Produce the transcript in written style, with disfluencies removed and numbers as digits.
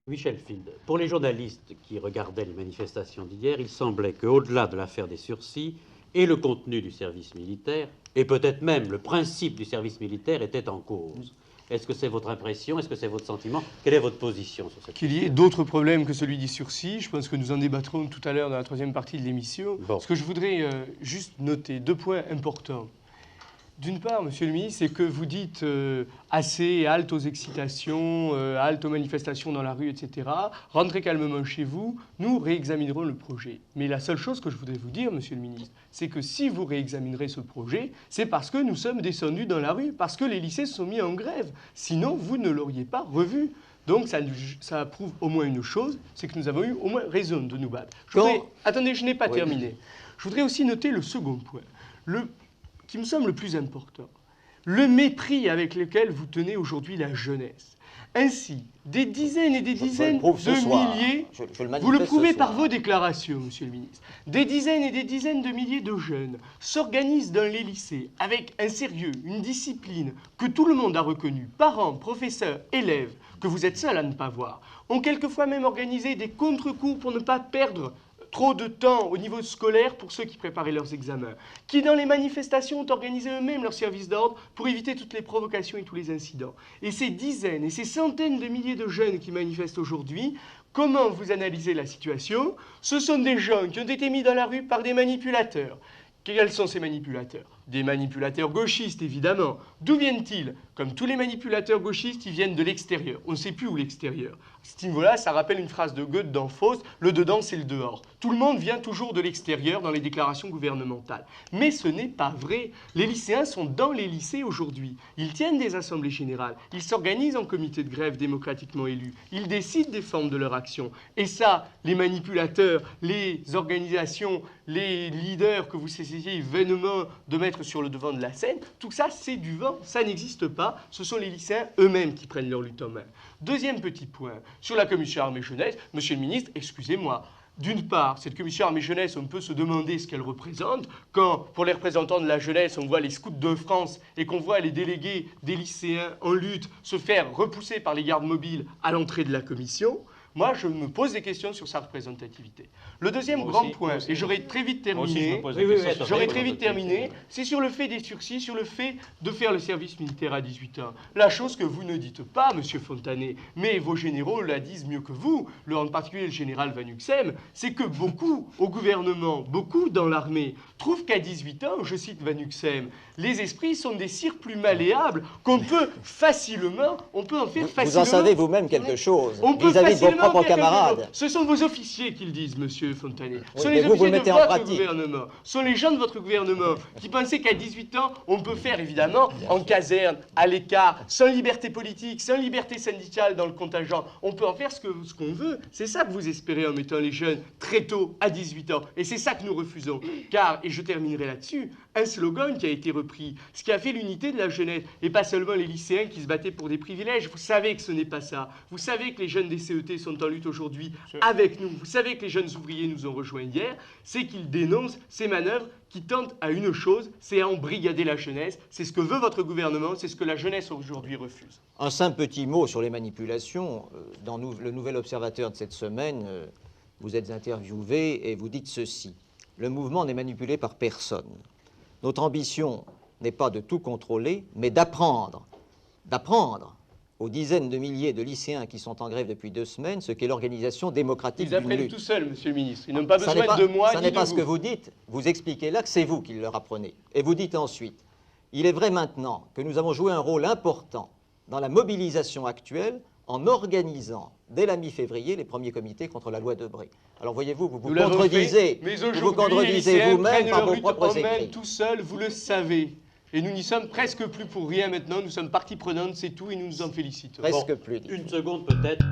Michel Field, pour les journalistes qui regardaient les manifestations d'hier, il semblait qu'au-delà de l'affaire des sursis et le contenu du service militaire, et peut-être même le principe du service militaire était en cause. Est-ce que c'est votre impression? Est-ce que c'est votre sentiment? Quelle est votre position sur cette question? Qu'il y ait d'autres problèmes que celui du sursis, je pense que nous en débattrons tout à l'heure dans la troisième partie de l'émission. Bon. Ce que je voudrais juste noter, 2 points importants. D'une part, monsieur le ministre, c'est que vous dites assez, halte aux excitations, halte aux manifestations dans la rue, etc. Rentrez calmement chez vous, nous réexaminerons le projet. Mais la seule chose que je voudrais vous dire, monsieur le ministre, c'est que si vous réexaminerez ce projet, c'est parce que nous sommes descendus dans la rue, parce que les lycées se sont mis en grève. Sinon, vous ne l'auriez pas revu. Donc ça prouve au moins une chose, c'est que nous avons eu au moins raison de nous battre. Attendez, je n'ai pas terminé. Je voudrais aussi noter le second point. Qui me semble le plus important, le mépris avec lequel vous tenez aujourd'hui la jeunesse. Ainsi, des dizaines et des dizaines de milliers, vous le prouvez par vos déclarations, monsieur le ministre, des dizaines et des dizaines de milliers de jeunes s'organisent dans les lycées avec un sérieux, une discipline que tout le monde a reconnu, parents, professeurs, élèves, que vous êtes seuls à ne pas voir, ont quelquefois même organisé des contre-cours pour ne pas perdre trop de temps au niveau scolaire pour ceux qui préparaient leurs examens, qui dans les manifestations ont organisé eux-mêmes leur service d'ordre pour éviter toutes les provocations et tous les incidents. Et ces dizaines et ces centaines de milliers de jeunes qui manifestent aujourd'hui, comment vous analysez la situation? Ce sont des gens qui ont été mis dans la rue par des manipulateurs. Quels sont ces manipulateurs? Des manipulateurs gauchistes, évidemment. D'où viennent-ils? Comme tous les manipulateurs gauchistes, ils viennent de l'extérieur. On ne sait plus où l'extérieur. À ce niveau-là, ça rappelle une phrase de Goethe dans Faust, le dedans, c'est le dehors. Tout le monde vient toujours de l'extérieur dans les déclarations gouvernementales. Mais ce n'est pas vrai. Les lycéens sont dans les lycées aujourd'hui. Ils tiennent des assemblées générales. Ils s'organisent en comité de grève démocratiquement élus. Ils décident des formes de leur action. Et ça, les manipulateurs, les organisations, les leaders que vous essayez vainement de mettre sur le devant de la scène, tout ça, c'est du vent. Ça n'existe pas. Ce sont les lycéens eux-mêmes qui prennent leur lutte en main. Deuxième petit point, sur la commission armée-jeunesse, monsieur le ministre, excusez-moi, d'une part, cette commission armée-jeunesse, on peut se demander ce qu'elle représente. Quand, pour les représentants de la jeunesse, on voit les scouts de France et qu'on voit les délégués des lycéens en lutte se faire repousser par les gardes mobiles à l'entrée de la commission, moi, je me pose des questions sur sa représentativité. Le deuxième grand point, et j'aurais très vite terminé, c'est sur le fait des sursis, sur le fait de faire le service militaire à 18 ans. La chose que vous ne dites pas, monsieur Fontanet, mais vos généraux la disent mieux que vous, en particulier le général Van Huxem, c'est que beaucoup au gouvernement, beaucoup dans l'armée, trouvent qu'à 18 ans, je cite Van Huxem, les esprits sont des cires plus malléables qu'on peut facilement, on peut en faire facilement. Vous en savez vous-même quelque chose vis-à-vis de vos propres camarades. Ce sont vos officiers qui le disent, monsieur Fontanet. Ce sont Oui, les vous officiers le de mettez en votre pratique. gouvernement. Ce sont les gens de votre gouvernement qui pensaient qu'à 18 ans, on peut faire, évidemment, en caserne, à l'écart, sans liberté politique, sans liberté syndicale dans le contingent. On peut en faire ce qu'on veut. C'est ça que vous espérez en mettant les jeunes très tôt, à 18 ans. Et c'est ça que nous refusons. Car, et je terminerai là-dessus, un slogan qui a été repris, ce qui a fait l'unité de la jeunesse, et pas seulement les lycéens qui se battaient pour des privilèges. Vous savez que ce n'est pas ça. Vous savez que les jeunes des CET sont en lutte aujourd'hui avec nous. Vous savez que les jeunes ouvriers nous ont rejoints hier. C'est qu'ils dénoncent ces manœuvres qui tentent à une chose, c'est à embrigader la jeunesse. C'est ce que veut votre gouvernement, c'est ce que la jeunesse aujourd'hui refuse. Un simple petit mot sur les manipulations. Dans le Nouvel Observateur de cette semaine, vous êtes interviewé et vous dites ceci. Le mouvement n'est manipulé par personne. Notre ambition n'est pas de tout contrôler, mais d'apprendre aux dizaines de milliers de lycéens qui sont en grève depuis 2 semaines ce qu'est l'organisation démocratique d'une lutte. Ils apprennent tout seuls, monsieur le ministre. Ils n'ont pas besoin de moi ni de vous. Ça n'est pas ce que vous dites. Vous expliquez là que c'est vous qui leur apprenez. Et vous dites ensuite, il est vrai maintenant que nous avons joué un rôle important dans la mobilisation actuelle en organisant, dès la mi-février, les premiers comités contre la loi Debré. Alors voyez-vous, vous vous contredisez vous-même par vos propres écrits. Tout seuls, vous le savez. Et nous n'y sommes presque plus pour rien maintenant. Nous sommes partie prenante, c'est tout, et nous nous en félicitons. Presque plus. Une seconde peut-être.